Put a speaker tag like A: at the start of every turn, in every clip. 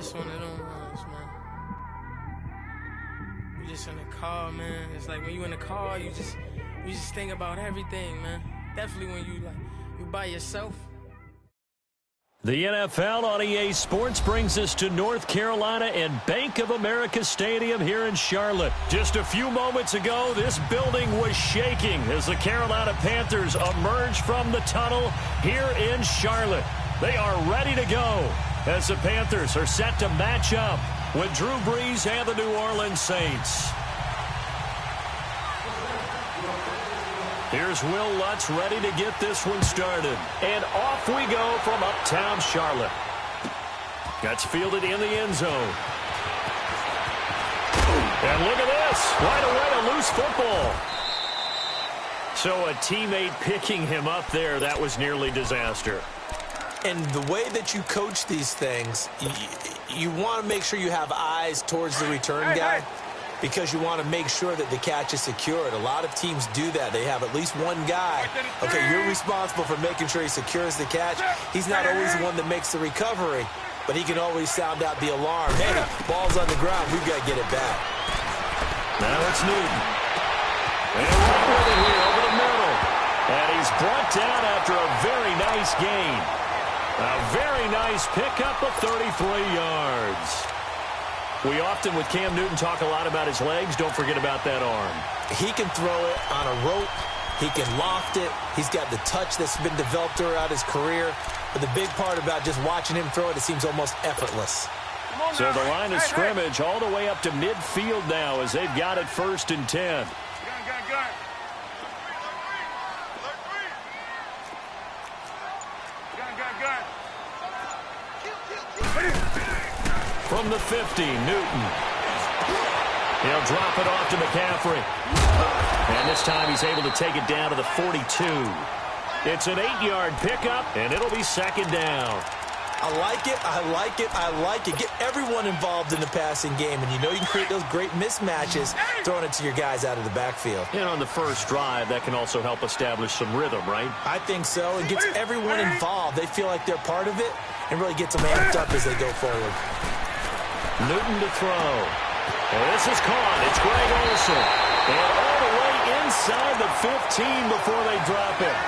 A: just one of them ones, man. You just in the car, man. It's like when you in the car, you just think about everything, man. Definitely when you by yourself.
B: The NFL on EA Sports brings us to North Carolina and Bank of America Stadium here in Charlotte. Just a few moments ago, this building was shaking as the Carolina Panthers emerged from the tunnel here in Charlotte. They are ready to go as the Panthers are set to match up with Drew Brees and the New Orleans Saints. Here's Will Lutz ready to get this one started. And off we go from uptown Charlotte. Gets fielded in the end zone. And look at this. Right away, a loose football. So a teammate picking him up there, that was nearly disaster.
C: And the way that you coach these things, you want to make sure you have eyes towards the return guy. Because you want to make sure that the catch is secured. A lot of teams do that. They have at least one guy. Okay, you're responsible for making sure he secures the catch. He's not always the one that makes the recovery, but he can always sound out the alarm. Hey, ball's on the ground. We've got to get it back.
B: Now it's Newton. And right with it here over the middle. And he's brought down after a very nice gain. A very nice pickup of 33 yards. We often, with Cam Newton, talk a lot about his legs. Don't forget about that arm.
C: He can throw it on a rope. He can loft it. He's got the touch that's been developed throughout his career. But the big part about just watching him throw it, it seems almost effortless.
B: So the line of scrimmage all the way up to midfield now as they've got it 1st and 10. From the 50, Newton. He'll drop it off to McCaffrey. And this time he's able to take it down to the 42. It's an 8-yard pickup, and it'll be 2nd down.
C: I like it, I like it, I like it. Get everyone involved in the passing game, and you know you can create those great mismatches throwing it to your guys out of the backfield.
B: And on the first drive, that can also help establish some rhythm, right?
C: I think so. It gets everyone involved. They feel like they're part of it and really gets them amped up as they go forward.
B: Newton to throw. And this is caught. It's Greg Olsen. And all the way inside the 15 before they drop it.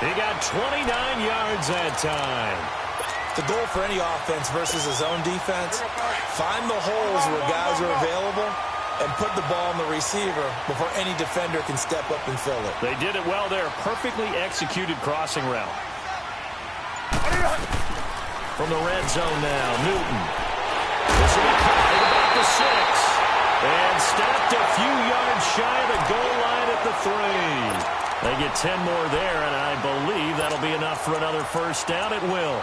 B: He got 29 yards that time.
C: The goal for any offense versus a zone defense, find the holes where guys are available and put the ball on the receiver before any defender can step up and fill it.
B: They did it well there. Perfectly executed crossing route. From the red zone now, Newton. This will be caught at about the 6. And stopped a few yards shy of the goal line at the 3. They get 10 more there, and I believe that'll be enough for another first down. It will.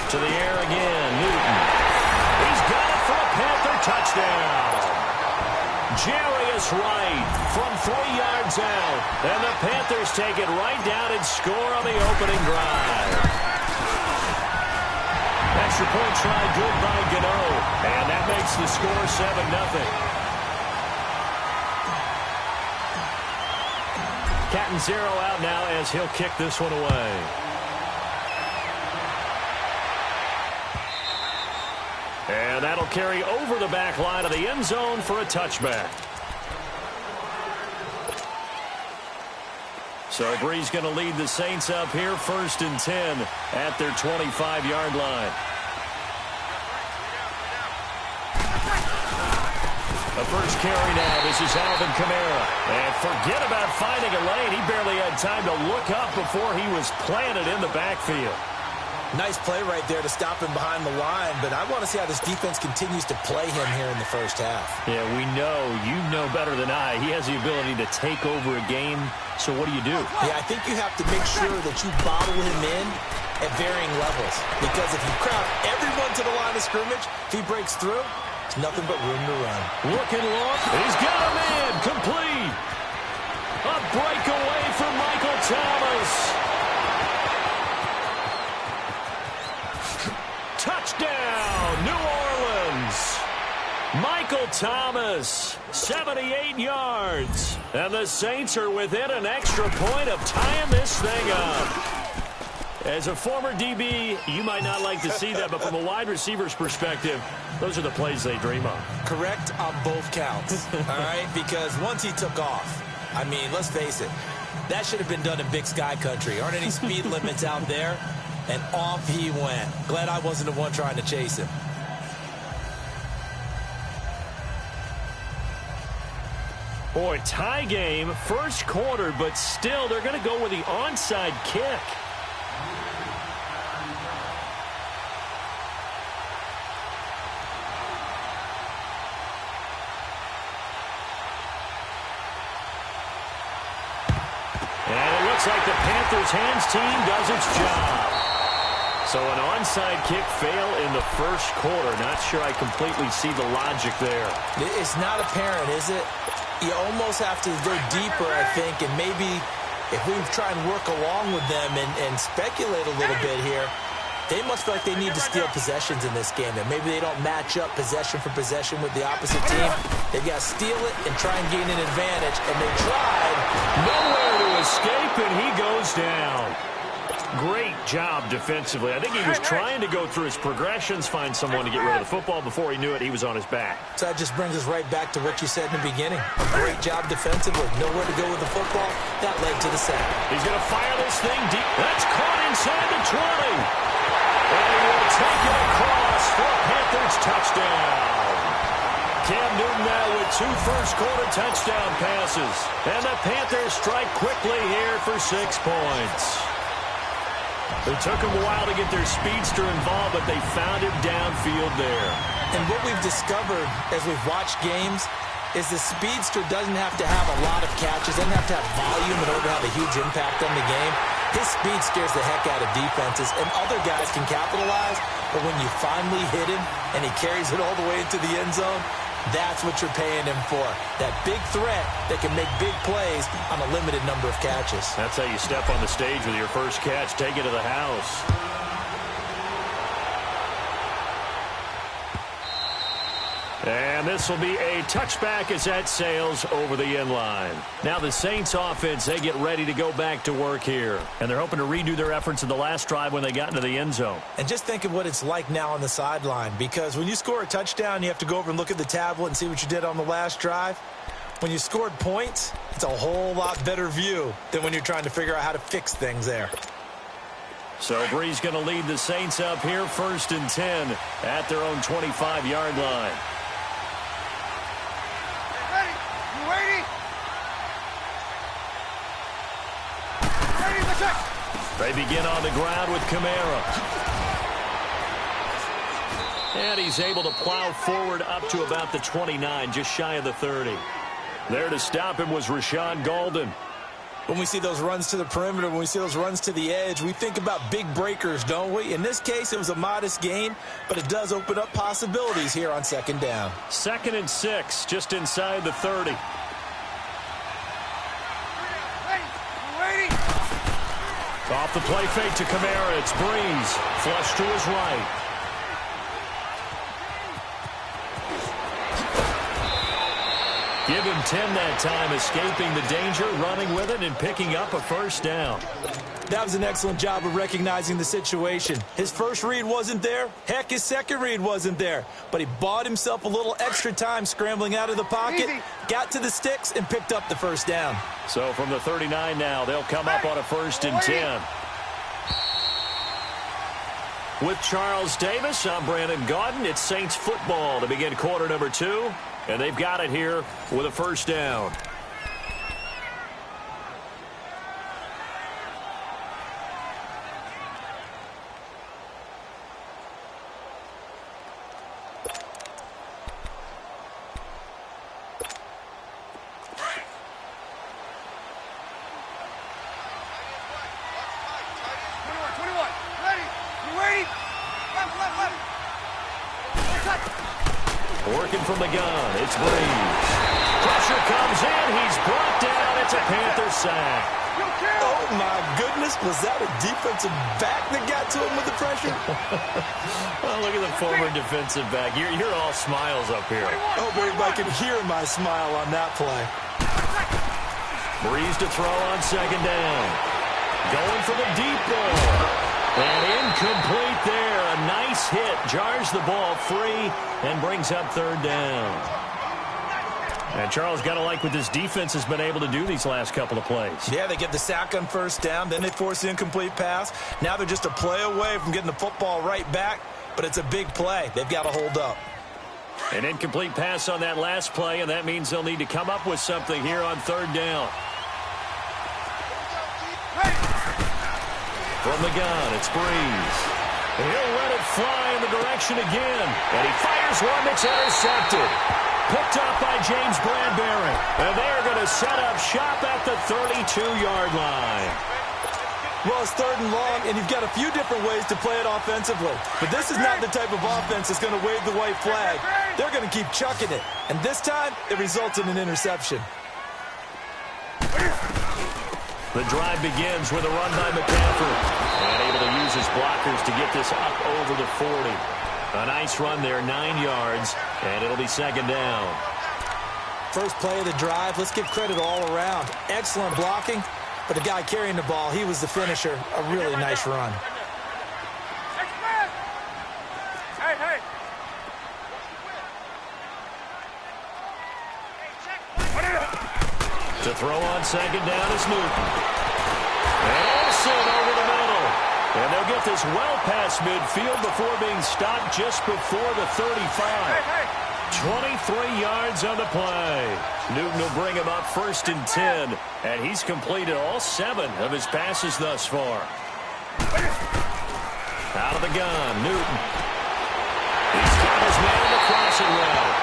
B: To the air again, Newton. He's got it for a Panther touchdown. Jarius Wright from 3 yards out. And the Panthers take it right down and score on the opening drive. Extra point try good by Gano. And that makes the score 7-0. Catanzaro out now as he'll kick this one away. And that'll carry over the back line of the end zone for a touchback. So Brees going to lead the Saints up here 1st and 10 at their 25-yard line. The first carry now. This is Alvin Kamara. And forget about finding a lane. He barely had time to look up before he was planted in the backfield.
C: Nice play right there to stop him behind the line, but I want to see how this defense continues to play him here in the first half.
B: Yeah, we know. You know better than I. He has the ability to take over a game, so what do you do?
C: Yeah, I think you have to make sure that you bottle him in at varying levels. Because if you crowd everyone to the line of scrimmage, if he breaks through, it's nothing but room to run.
B: Looking long. He's got a man. Complete. A breakaway for Michael Thomas. Touchdown, New Orleans. Michael Thomas, 78 yards. And the Saints are within an extra point of tying this thing up. As a former DB, you might not like to see that, but from a wide receiver's perspective, those are the plays they dream of.
C: Correct on both counts, all right? Because once he took off, I mean, let's face it, that should have been done in Big Sky Country. Aren't any speed limits out there? And off he went. Glad I wasn't the one trying to chase him.
B: Boy, tie game, first quarter, but still they're going to go with the onside kick. And it looks like the Panthers' hands team does its job. So an onside kick fail in the first quarter. Not sure I completely see the logic there.
C: It's not apparent, is it? You almost have to go deeper, I think, and maybe if we try and work along with them and speculate a little bit here, they must feel like they need to steal possessions in this game, and maybe they don't match up possession for possession with the opposite team. They've got to steal it and try and gain an advantage, and they tried.
B: Nowhere to escape, and he goes down. Great job defensively. I think he was trying to go through his progressions, find someone to get rid of the football. Before he knew it, he was on his back.
C: So that just brings us right back to what you said in the beginning. A great job defensively. Nowhere to go with the football. That led to the sack.
B: He's going to fire this thing deep. That's caught inside the 20. And he will take it across for a Panthers touchdown. Cam Newton now with 2 first-quarter touchdown passes. And the Panthers strike quickly here for 6 points. It took them a while to get their speedster involved, but they found him downfield there.
C: And what we've discovered as we've watched games is the speedster doesn't have to have a lot of catches, doesn't have to have volume in order to have a huge impact on the game. His speed scares the heck out of defenses, and other guys can capitalize, but when you finally hit him and he carries it all the way into the end zone, that's what you're paying him for. That big threat that can make big plays on a limited number of catches.
B: That's how you step on the stage with your first catch. Take it to the house. And this will be a touchback as that sails over the end line. Now the Saints offense, they get ready to go back to work here. And they're hoping to redo their efforts in the last drive when they got into the end zone.
C: And just think of what it's like now on the sideline. Because when you score a touchdown, you have to go over and look at the tablet and see what you did on the last drive. When you scored points, it's a whole lot better view than when you're trying to figure out how to fix things there.
B: So Bree's going to lead the Saints up here 1st and 10 at their own 25-yard line. They begin on the ground with Kamara. And he's able to plow forward up to about the 29, just shy of the 30. There to stop him was Rashawn Golden.
C: When we see those runs to the perimeter, when we see those runs to the edge, we think about big breakers, don't we? In this case, it was a modest gain, but it does open up possibilities here on 2nd down.
B: 2nd and 6, just inside the 30. Off the play fake to Kamara. It's Breeze. Flush to his right. Give him 10 that time, escaping the danger, running with it, and picking up a 1st down.
C: That was an excellent job of recognizing the situation. His first read wasn't there. Heck, his second read wasn't there. But he bought himself a little extra time scrambling out of the pocket, got to the sticks, and picked up the 1st down.
B: So from the 39 now, they'll come up on a 1st and 10. With Charles Davis, I'm Brandon Gaudin. It's Saints football to begin quarter number 2. And they've got it here with a 1st down. from the gun. It's Breeze. Pressure comes in. He's brought down. It's a Panther sack.
C: Oh, my goodness. Was that a defensive back that got to him with the pressure?
B: Oh, look at the former defensive back. You're all smiles up here.
C: Oh, babe, I can hear my smile on that play.
B: Breeze to throw on second down. Going for the deep ball. And incomplete there. A nice hit. Jars the ball free and brings up third down. And Charles, got to like what this defense has been able to do these last couple of plays.
C: Yeah, they get the sack on first down, then they force the incomplete pass. Now they're just a play away from getting the football right back, but it's a big play. They've got to hold up.
B: An incomplete pass on that last play, and that means they'll need to come up with something here on third down. From the gun, it's Breeze. He'll let it fly in the direction again, and he fires one that's intercepted. Picked up by James Bradbury. And they're going to set up shop at the 32-yard line.
C: Well, it's third and long, and you've got a few different ways to play it offensively. But this is not the type of offense that's going to wave the white flag. They're going to keep chucking it. And this time, it results in an interception.
B: The drive begins with a run by McCaffrey. And able to use his blockers to get this up over the 40. A nice run there, 9 yards, and it'll be second down.
C: First play of the drive, let's give credit all around. Excellent blocking, but the guy carrying the ball, he was the finisher. A really nice run.
D: Hey.
B: To throw on second down is Newton. And Olsen over the middle. And they'll get this well past midfield before being stopped just before the 35. 23 yards on the play. Newton will bring him up first and 10. And he's completed all 7 of his passes thus far. Out of the gun, Newton. He's got his man on the crossing route.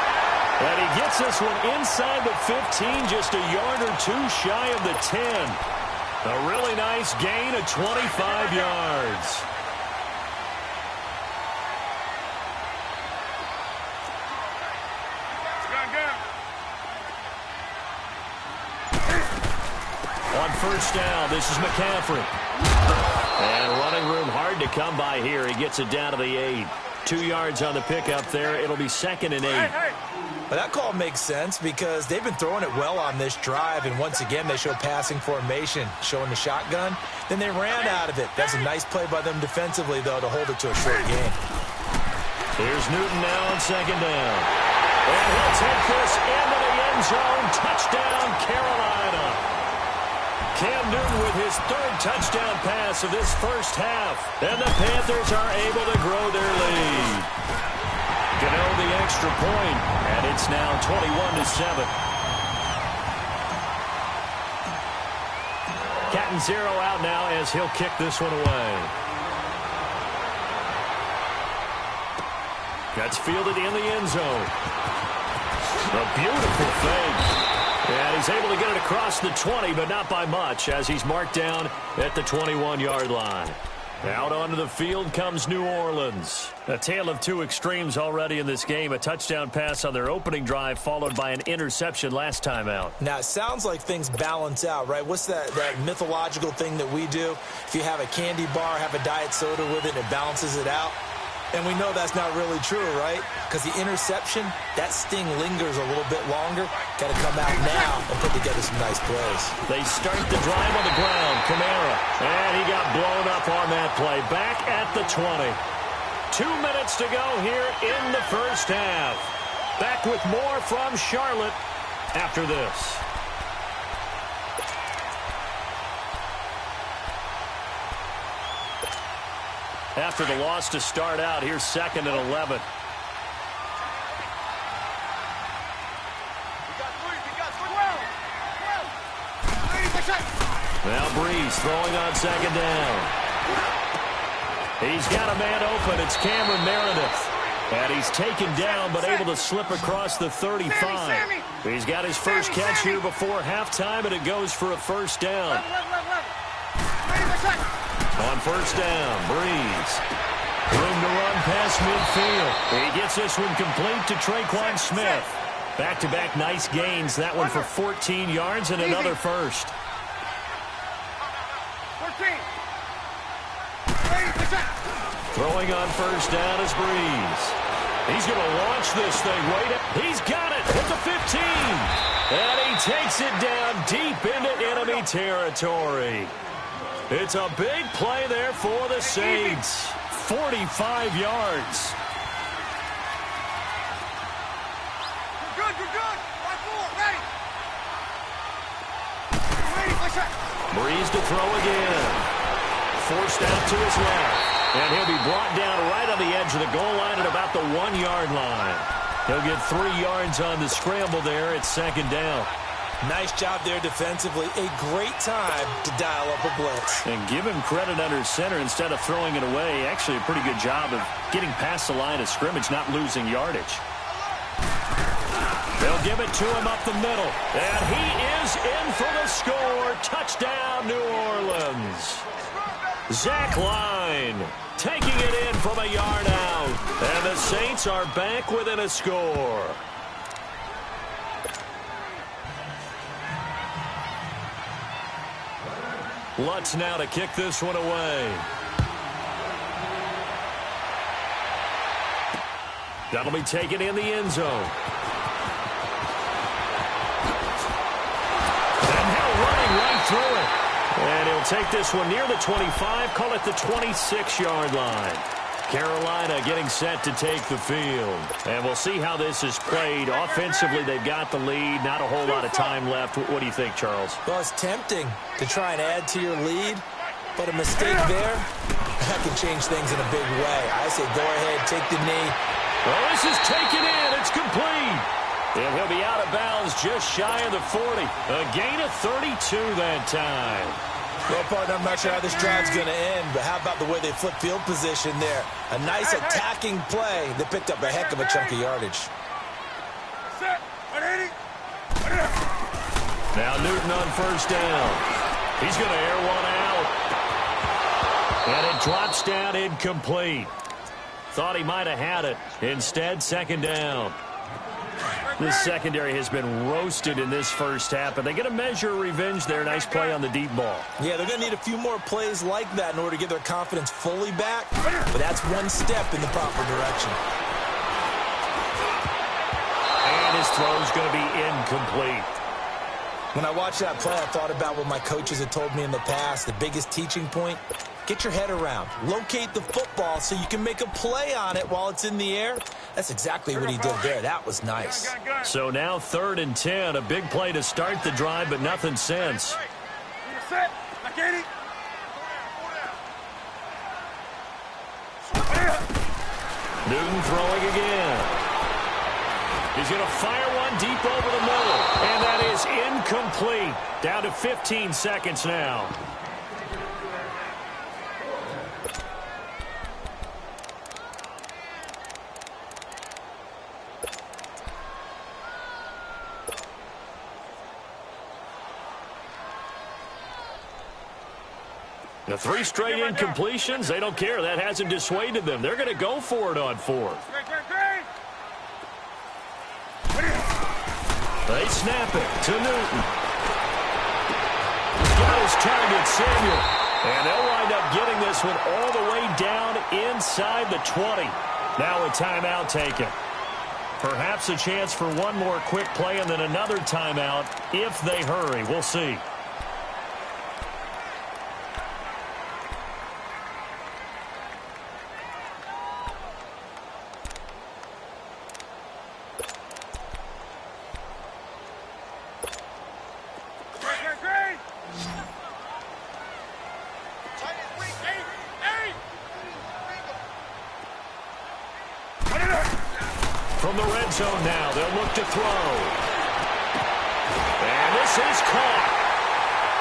B: And he gets this one inside the 15, just a yard or two shy of the 10. A really nice gain of 25 yards. On first down, this is McCaffrey. And running room hard to come by here. He gets it down to the 8. 2 yards on the pickup there. It'll be second and 8.
C: But that call makes sense because they've been throwing it well on this drive, and once again they show passing formation, showing the shotgun. Then they ran out of it. That's a nice play by them defensively, though, to hold it to a short game.
B: Here's Newton now on second down. And he'll take this into the end zone. Touchdown, Carolina. Cam Newton with his 3rd touchdown pass of this first half. And the Panthers are able to grow their lead. Gano the extra point, and it's now 21-7. Cat and zero out now as he'll kick this one away. That's fielded in the end zone. A beautiful fake. And he's able to get it across the 20, but not by much, as he's marked down at the 21-yard line. Out onto the field comes New Orleans. A tale of two extremes already in this game. A touchdown pass on their opening drive, followed by an interception last time out.
C: Now, it sounds like things balance out, right? What's that mythological thing that we do? If you have a candy bar, have a diet soda with it, it balances it out. And we know that's not really true, right? Because the interception, that sting lingers a little bit longer. Got to come out now and put together some nice plays.
B: They start the drive on the ground. Kamara. And he got blown up on that play. Back at the 20. 2 minutes to go here in the first half. Back with more from Charlotte after this. After the loss to start out, here's 2nd and 11. Now Breeze throwing on second down. He's got a man open. It's Cameron Meredith. And he's taken down but able to slip across the 35. He's got his first catch here before halftime, and it goes for a first down. On first down, Breeze. Room to run past midfield. He gets this one complete to Traquan Smith. Back-to-back nice gains. That one for 14 yards and another first.
D: 14.
B: Throwing on first down is Breeze. He's going to launch this thing. He's got it at the 15. And he takes it down deep into enemy territory. It's a big play there for the Saints. 45 yards.
D: You're good. Right forward, ready.
B: Breeze to throw again. Forced out to his left. And he'll be brought down right on the edge of the goal line at about the 1-yard line. He'll get 3 yards on the scramble there at second down.
C: Nice job there defensively. A great time to dial up a blitz.
B: And give him credit under center instead of throwing it away. Actually a pretty good job of getting past the line of scrimmage, not losing yardage. They'll give it to him up the middle. And he is in for the score. Touchdown, New Orleans. Zach Line taking it in from a yard out. And the Saints are back within a score. Lutz now to kick this one away. That'll be taken in the end zone. And now running right through it. And he'll take this one near the 25, call it the 26-yard line. Carolina getting set to take the field. And we'll see how this is played. Offensively, they've got the lead. Not a whole lot of time left. What do you think, Charles?
C: Well, it's tempting to try and add to your lead, but a mistake there, that can change things in a big way. I say go ahead, take the knee.
B: Well, this is taken in. It's complete. And he'll be out of bounds just shy of the 40. A gain of 32 that time.
C: Well, partner, I'm not sure how this drive's going to end, but how about the way they flip field position there? A nice attacking play that picked up a heck of a chunk of yardage.
B: Now Newton on first down. He's going to air one out. And it drops down incomplete. Thought he might have had it. Instead, second down. This secondary has been roasted in this first half, but they get a measure of revenge there. Nice play on the deep ball.
C: Yeah, they're going to need a few more plays like that in order to get their confidence fully back, but that's one step in the proper direction.
B: And his throw's going to be incomplete.
C: When I watched that play, I thought about what my coaches had told me in the past. The biggest teaching point, get your head around. Locate the football so you can make a play on it while it's in the air. That's exactly what he did there. That was nice.
B: So now 3rd and 10. A big play to start the drive, but nothing since. Newton throwing again. He's going to fire one deep over the middle. And that is incomplete. Down to 15 seconds now. The 3 straight incompletions, they don't care. That hasn't dissuaded them. They're going to go for it on 4th. They snap it to Newton. He's got his target, Samuel. And they'll wind up getting this one all the way down inside the 20. Now a timeout taken. Perhaps a chance for one more quick play and then another timeout if they hurry. We'll see. From the red zone now, they'll look to throw. And this is caught.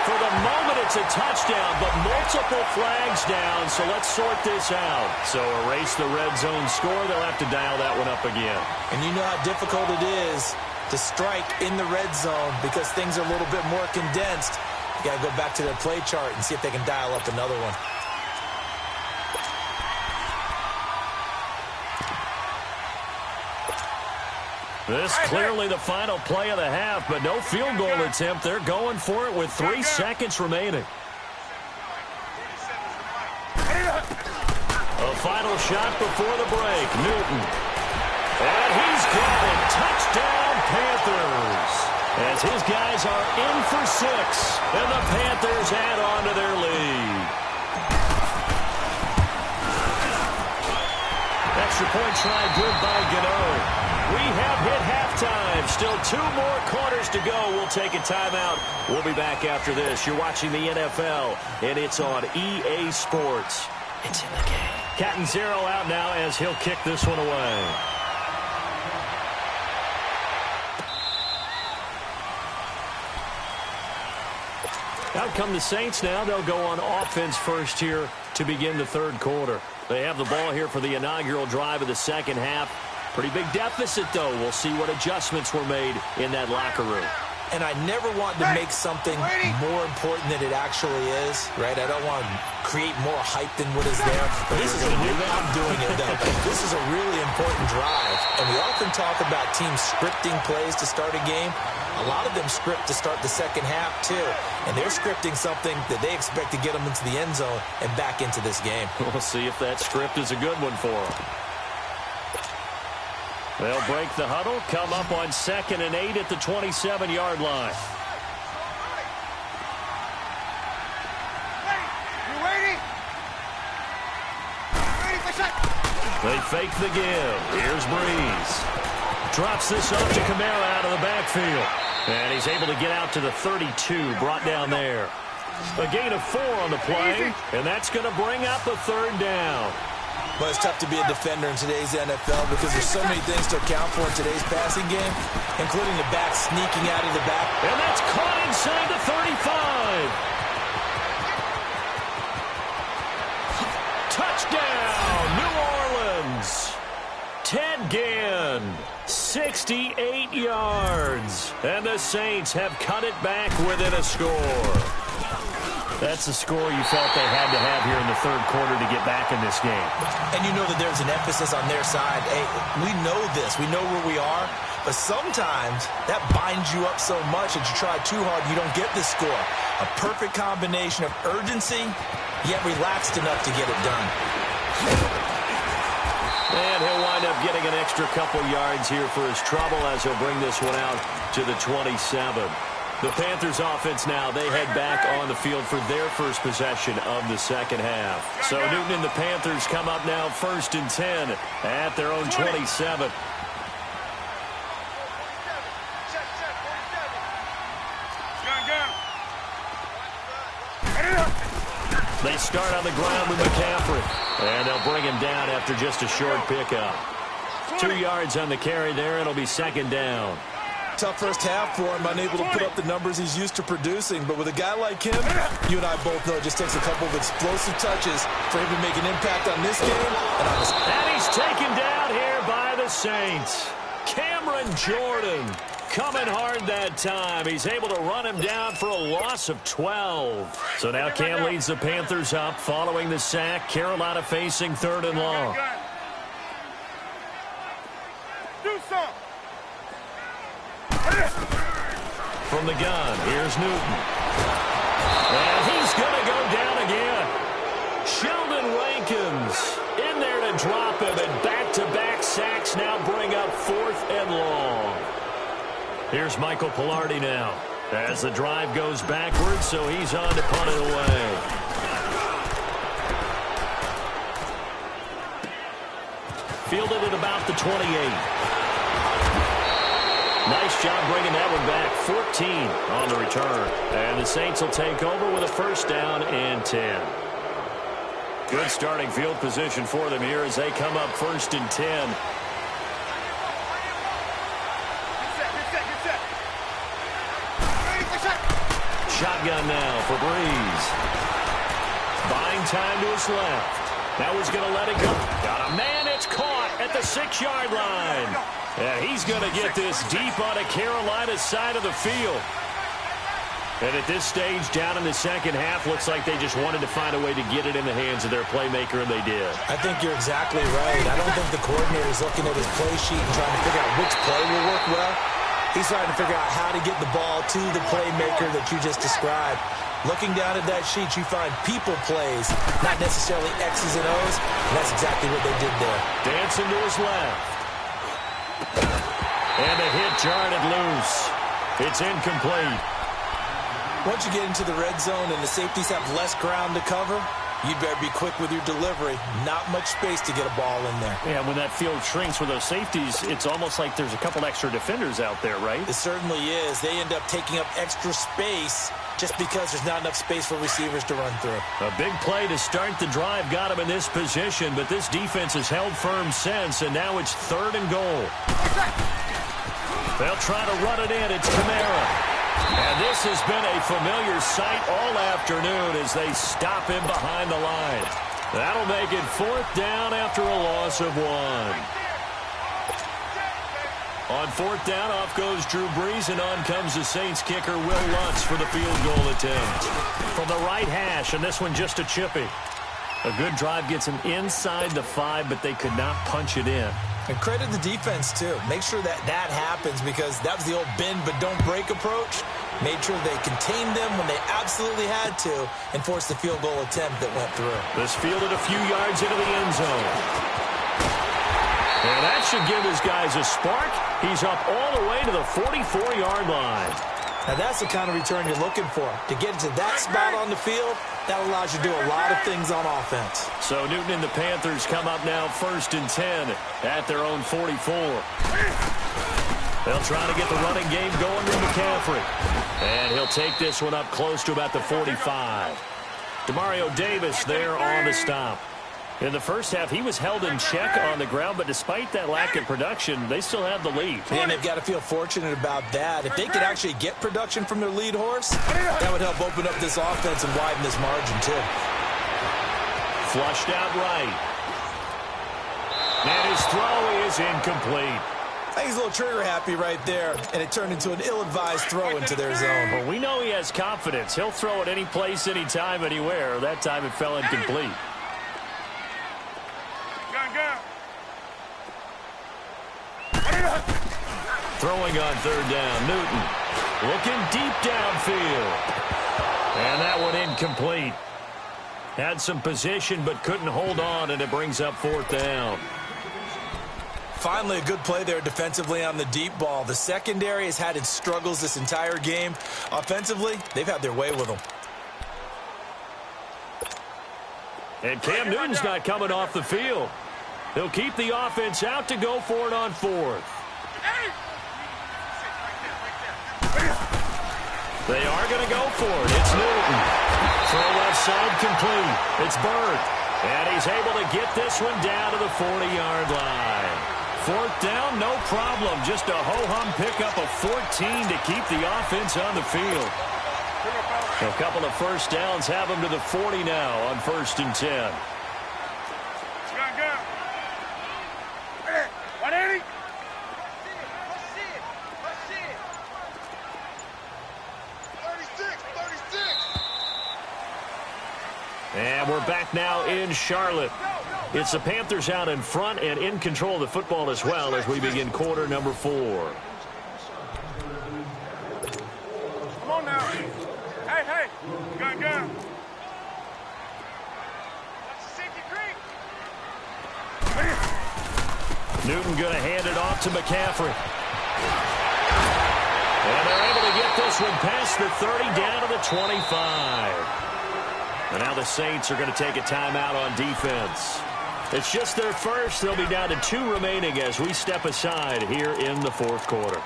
B: For the moment, it's a touchdown, but multiple flags down, so let's sort this out. So erase the red zone score. They'll have to dial that one up again.
C: And you know how difficult it is to strike in the red zone because things are a little bit more condensed. You got to go back to their play chart and see if they can dial up another one.
B: This clearly the final play of the half, but no field goal attempt. They're going for it with 3 seconds remaining. A final shot before the break. Newton. And he's got it. Touchdown, Panthers. As his guys are in for 6, and the Panthers add on to their lead. Extra point try good by Gano. We have hit halftime. Still 2 more quarters to go. We'll take a timeout. We'll be back after this. You're watching the NFL, and it's on EA Sports. It's in the game. Catanzaro out now as he'll kick this one away. Out come the Saints now. They'll go on offense first here to begin the third quarter. They have the ball here for the inaugural drive of the second half. Pretty big deficit, though. We'll see what adjustments were made in that locker room.
C: And I never want to make something more important than it actually is, right? I don't want to create more hype than what is there. But this is I'm doing it, though. This is a really important drive. And we often talk about teams scripting plays to start a game. A lot of them script to start the second half, too. And they're scripting something that they expect to get them into the end zone and back into this game.
B: We'll see if that script is a good one for them. They'll break the huddle, come up on 2nd and 8 at the 27-yard line.
D: You ready? Ready for shot.
B: They fake the give. Here's Breeze. Drops this off to Kamara out of the backfield. And he's able to get out to the 32, brought down there. A gain of 4 on the play, and that's going to bring up a 3rd down.
C: Well, it's tough to be a defender in today's NFL because there's so many things to account for in today's passing game, including the back sneaking out of the back.
B: And that's caught inside the 35. Touchdown, New Orleans. Ted Ginn, 68 yards. And the Saints have cut it back within a score. That's the score you felt they had to have here in the third quarter to get back in this game.
C: And you know that there's an emphasis on their side. Hey, we know this. We know where we are. But sometimes that binds you up so much that you try too hard, you don't get the score. A perfect combination of urgency, yet relaxed enough to get it done.
B: And he'll wind up getting an extra couple yards here for his trouble as he'll bring this one out to the 27. The Panthers offense now, they head back on the field for their first possession of the second half. So Newton and the Panthers come up now 1st and 10 at their own 27. They start on the ground with McCaffrey. And they'll bring him down after just a short pickup. 2 yards on the carry there, and it'll be 2nd down.
C: Tough first half for him, unable to put up the numbers he's used to producing. But with a guy like him, you and I both know it just takes a couple of explosive touches for him to make an impact on this game.
B: And he's taken down here by the Saints. Cameron Jordan coming hard that time. He's able to run him down for a loss of 12. So now Cam leads the Panthers up following the sack. Carolina facing 3rd and long.
D: Do some.
B: From the gun, here's Newton. And he's going to go down again. Sheldon Rankins in there to drop him, and back-to-back sacks now bring up 4th and long. Here's Michael Pilardi now as the drive goes backwards, so he's on to punt it away. Fielded at about the 28. Nice job bringing that one back. 14 on the return. And the Saints will take over with a 1st down and 10. Good starting field position for them here as they come up 1st and 10. Shotgun now for Breeze. Buying time to his left. Now he's going to let it go. Got a man. It's caught at the 6-yard line. And he's going to get this deep on a Carolina side of the field. And at this stage, down in the second half, looks like they just wanted to find a way to get it in the hands of their playmaker, and they did.
C: I think you're exactly right. I don't think the coordinator's looking at his play sheet and trying to figure out which play will work well. He's trying to figure out how to get the ball to the playmaker that you just described. Looking down at that sheet, you find people plays, not necessarily X's and O's, and that's exactly what they did there.
B: Dancing to his left. And the hit jarred it loose. It's incomplete.
C: Once you get into the red zone and the safeties have less ground to cover, you'd better be quick with your delivery. Not much space to get a ball in there.
B: Yeah, when that field shrinks with those safeties, it's almost like there's a couple extra defenders out there, right?
C: It certainly is. They end up taking up extra space just because there's not enough space for receivers to run through.
B: A big play to start the drive got him in this position, but this defense has held firm since, and now it's 3rd and goal. They'll try to run it in. It's Kamara. And this has been a familiar sight all afternoon as they stop him behind the line. That'll make it 4th down after a loss of 1. On 4th down, off goes Drew Brees, and on comes the Saints kicker, Will Lutz, for the field goal attempt. From the right hash, and this one just a chippy. A good drive gets them inside the 5, but they could not punch it in.
C: And credit the defense, too. Make sure that happens, because that was the old bend but don't break approach. Made sure they contained them when they absolutely had to and forced the field goal attempt that went through.
B: This fielded a few yards into the end zone. And that should give his guys a spark. He's up all the way to the 44-yard line.
C: Now, that's the kind of return you're looking for. To get to that spot on the field, that allows you to do a lot of things on offense.
B: So Newton and the Panthers come up now 1st and 10 at their own 44. They'll try to get the running game going with McCaffrey. And he'll take this one up close to about the 45. Demario Davis there on the stop. In the first half, he was held in check on the ground, but despite that lack of production, they still have the lead.
C: And they've got to feel fortunate about that. If they could actually get production from their lead horse, that would help open up this offense and widen this margin, too.
B: Flushed out right. And his throw is incomplete.
C: I think he's a little trigger happy right there, and it turned into an ill-advised throw into their zone.
B: Well, we know he has confidence. He'll throw it any place, anytime, anywhere. That time it fell incomplete. Throwing on 3rd down, Newton looking deep downfield. And that one incomplete. Had some position but couldn't hold on, and it brings up 4th down.
C: Finally, a good play there defensively on the deep ball. The secondary has had its struggles this entire game. Offensively, they've had their way with them.
B: And Cam Newton's not coming off the field. He'll keep the offense out to go for it on 4th. They are going to go for it. It's Newton. Throw left side complete. It's Bird. And he's able to get this one down to the 40-yard line. 4th down, no problem. Just a ho-hum pickup of 14 to keep the offense on the field. A couple of first downs have them to the 40 now on 1st and 10. And we're back now in Charlotte. It's the Panthers out in front and in control of the football as well as we begin quarter number 4.
D: Come on now. Hey. Gun.
B: Newton going to hand it off to McCaffrey. And they're able to get this one past the 30 down to the 25. And now the Saints are going to take a timeout on defense. It's just their first. They'll be down to 2 remaining as we step aside here in the 4th quarter.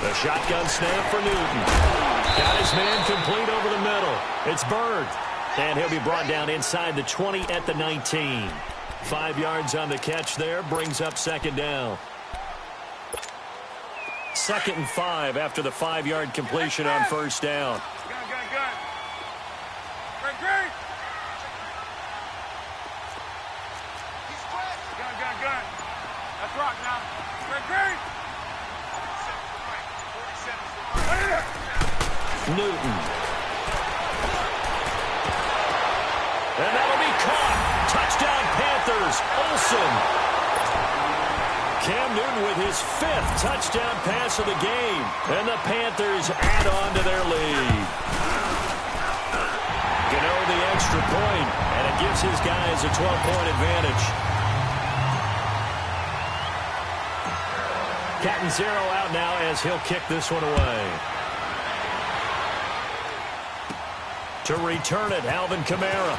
B: The shotgun snap for Newton. Got his man complete over the middle. It's Bird. And he'll be brought down inside the 20 at the 19. 5 yards on the catch there. Brings up 2nd down. 2nd and 5 after the 5-yard completion on first down.
D: That's rock now.
B: Newton. And that'll be caught. Touchdown Panthers. Olsen. Cam Newton with his 5th touchdown pass of the game. And the Panthers add on to their lead. Gano the extra point, and it gives his guys a 12-point advantage. Catanzaro out now as he'll kick this one away. To return it, Alvin Kamara.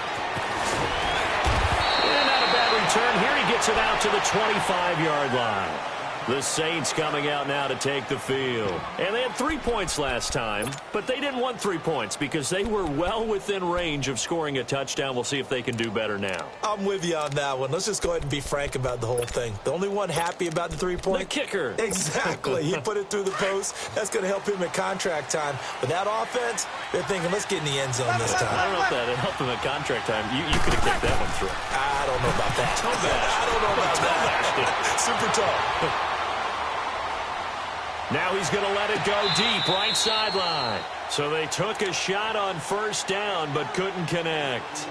B: And not a bad return. Here he gets it out to the 25-yard line. The Saints coming out now to take the field. And they had 3 points last time, but they didn't want 3 points because they were well within range of scoring a touchdown. We'll see if they can do better now.
C: I'm with you on that one. Let's just go ahead and be frank about the whole thing. The only one happy about the 3-point?
B: The kicker.
C: Exactly. He put it through the post. That's going to help him at contract time. With that offense, they're thinking, let's get in the end zone this time.
B: I don't know if that helped him at contract time. You could have kicked that one through.
C: I don't know about that.
B: I
C: don't know about that. Super tall.
B: Now he's going to let it go deep, right sideline. So they took a shot on first down, but couldn't connect.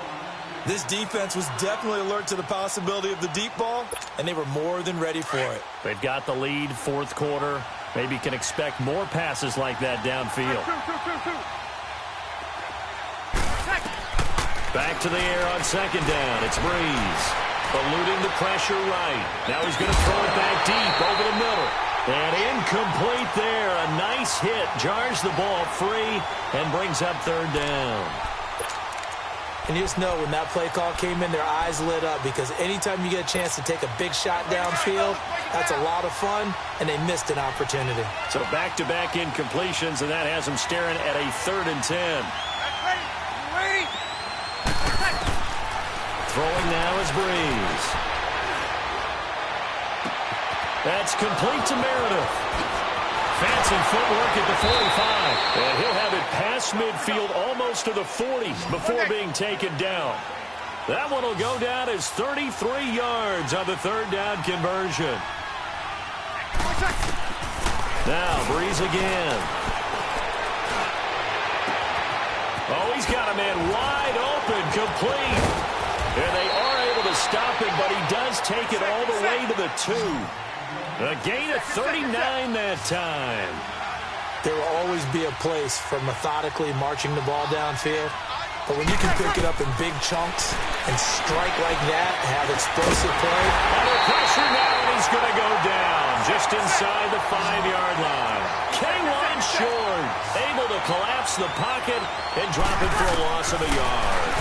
C: This defense was definitely alert to the possibility of the deep ball, and they were more than ready for it.
B: They've got the lead, 4th quarter. Maybe can expect more passes like that downfield. Back to the air on 2nd down. It's Breeze. Eluding the pressure right. Now he's going to throw it back deep over the middle. And incomplete there. A nice hit. Jars the ball free and brings up 3rd down.
C: And you just know when that play call came in, their eyes lit up because anytime you get a chance to take a big shot downfield, that's a lot of fun, and they missed an opportunity.
B: So back-to-back incompletions, and that has them staring at a 3rd and 10. Throwing now is Breeze. That's complete to Meredith. Fancy footwork at the 45. And he'll have it past midfield almost to the 40 before being taken down. That one will go down as 33 yards on the 3rd down conversion. Now Breeze again. Oh, he's got a man wide open, complete. And they are able to stop him, but he does take it all the way to the 2. A gain of 39 that time.
C: There will always be a place for methodically marching the ball downfield. But when you can pick it up in big chunks and strike like that, have explosive play.
B: Under pressure now, and he's going to go down just inside the 5-yard line. K1 short, able to collapse the pocket and drop it for a loss of a yard.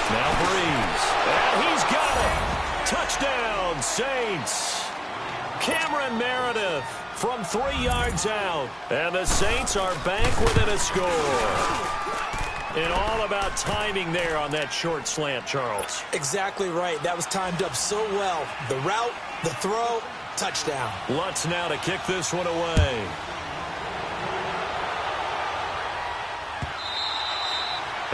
B: Now Breeze, and he's got it. Touchdown, Saints. Cameron Meredith from 3 yards out. And the Saints are back within a score. And all about timing there on that short slant, Charles.
C: Exactly right. That was timed up so well. The route, the throw, touchdown.
B: Lutz now to kick this one away.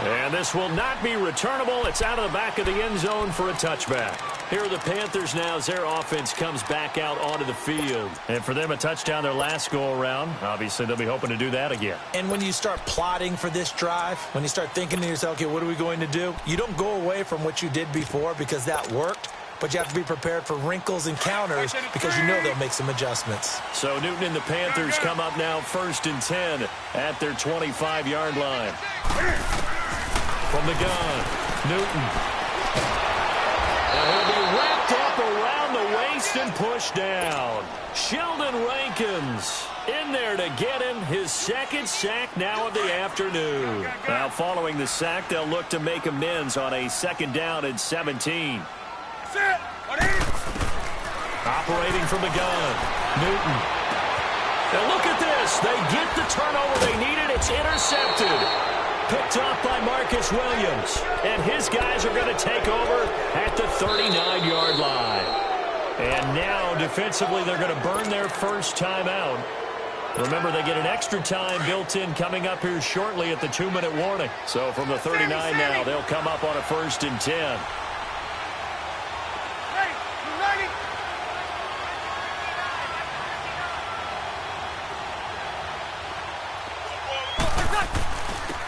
B: And this will not be returnable. It's out of the back of the end zone for a touchback. Here are the Panthers now as their offense comes back out onto the field. And for them, a touchdown their last go-around. Obviously, they'll be hoping to do that again.
C: And when you start plotting for this drive, when you start thinking to yourself, okay, what are we going to do? You don't go away from what you did before because that worked. But you have to be prepared for wrinkles and counters because you know they'll make some adjustments.
B: So Newton and the Panthers come up now 1st and 10 at their 25-yard line. From the gun, Newton. And he'll be wrapped up around the waist and pushed down. Sheldon Rankins in there to get him his 2nd sack now of the afternoon. Now following the sack, they'll look to make amends on a 2nd down and 17. Operating from the gun, Newton. And look at this. They get the turnover they needed. It's intercepted. Picked off by Marcus Williams. And his guys are going to take over at the 39-yard line. And now, defensively, they're going to burn their first timeout. Remember, they get an extra time built in coming up here shortly at the 2-minute warning. So from the 39 now, they'll come up on a 1st and 10.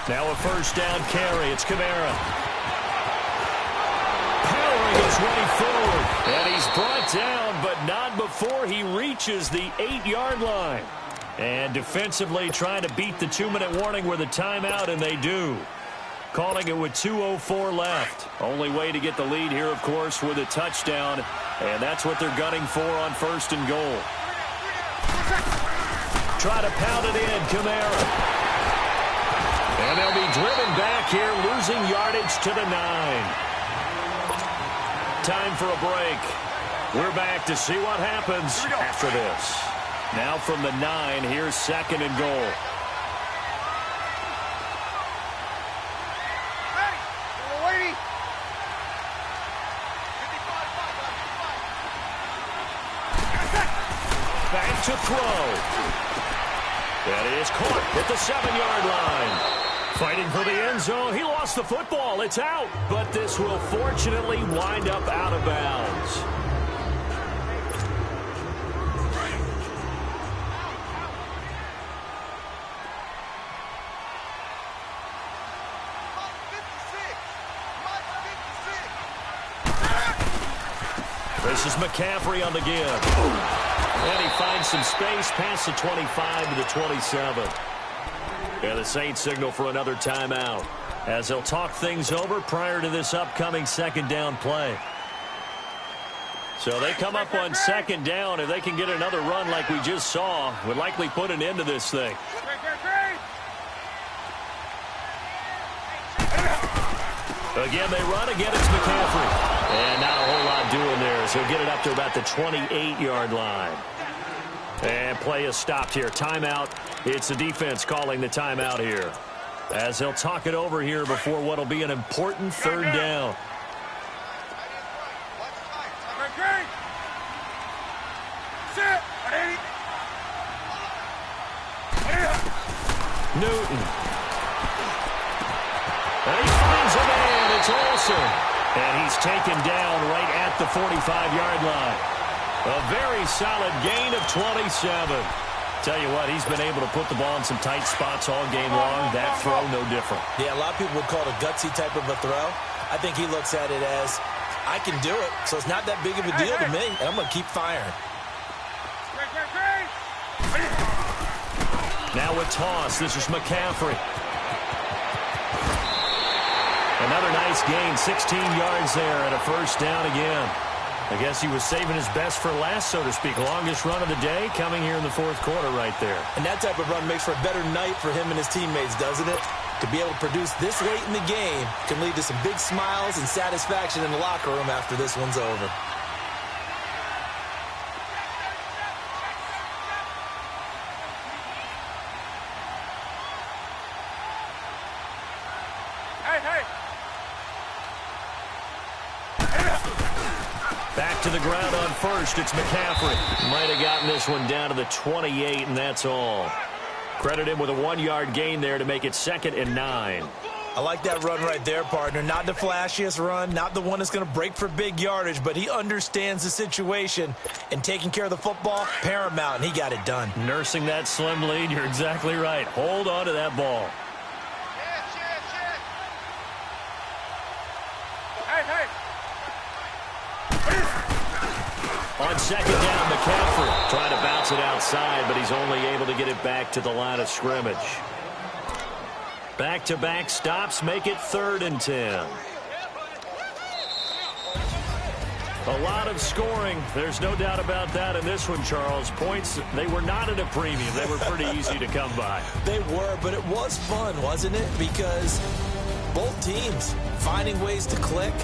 B: Now a first down carry. It's Kamara. Powering his way forward. And he's brought down, but not before he reaches the 8-yard line. And defensively trying to beat the 2-minute warning with a timeout, and they do. Calling it with 2:04 left. Only way to get the lead here, of course, with a touchdown. And that's what they're gunning for on 1st and goal. Try to pound it in, Kamara. And they'll be driven back here, losing yardage to the 9. Time for a break. We're back to see what happens after this. Now from the 9, here's 2nd and goal. Back to throw. That is caught at the 7-yard line. Fighting for the end zone. He lost the football. It's out. But this will fortunately wind up out of bounds. This is McCaffrey on the give. And he finds some space past the 25 to the 27. And the Saints signal for another timeout as they'll talk things over prior to this upcoming 2nd down play. So they come up on 2nd down. If they can get another run like we just saw, would likely put an end to this thing. Again, they run. Again, it's McCaffrey. And not a whole lot doing there, so he'll get it up to about the 28-yard line. And play is stopped here. Timeout. It's the defense calling the timeout here, as they'll talk it over here before what will be an important 3rd down. Newton. And he finds a man. It's Olsen. And he's taken down right at the 45-yard line. A very solid gain of 27. Tell you what, he's been able to put the ball in some tight spots all game long. That throw, no different.
C: Yeah, a lot of people would call it a gutsy type of a throw. I think he looks at it as, I can do it, so it's not that big of a deal to me, and I'm going to keep firing.
B: Now a toss. This is McCaffrey. Another nice gain, 16 yards there, and a 1st down again. I guess he was saving his best for last, so to speak. Longest run of the day coming here in the 4th quarter right there.
C: And that type of run makes for a better night for him and his teammates, doesn't it? To be able to produce this late in the game can lead to some big smiles and satisfaction in the locker room after this one's over.
B: Back to the ground on 1st. It's McCaffrey. Might have gotten this one down to the 28, and that's all. Credit him with a 1-yard gain there to make it 2nd and 9.
C: I like that run right there, partner. Not the flashiest run, not the one that's going to break for big yardage, but he understands the situation, and taking care of the football, paramount, and he got it done.
B: Nursing that slim lead, you're exactly right. Hold on to that ball. On 2nd down, McCaffrey trying to bounce it outside, but he's only able to get it back to the line of scrimmage. Back-to-back stops make it 3rd and 10. A lot of scoring. There's no doubt about that in this one, Charles. Points, they were not at a premium. They were pretty easy to come by.
C: They were, but it was fun, wasn't it? Because both teams finding ways to click.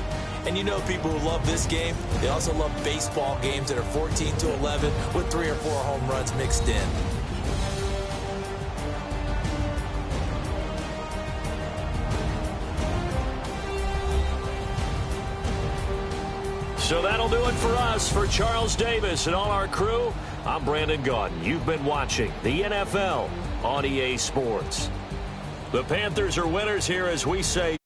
C: And you know people who love this game, they also love baseball games that are 14-11 with 3 or 4 home runs mixed in.
B: So that'll do it for us. For Charles Davis and all our crew, I'm Brandon Gaudin. You've been watching the NFL on EA Sports. The Panthers are winners here, as we say.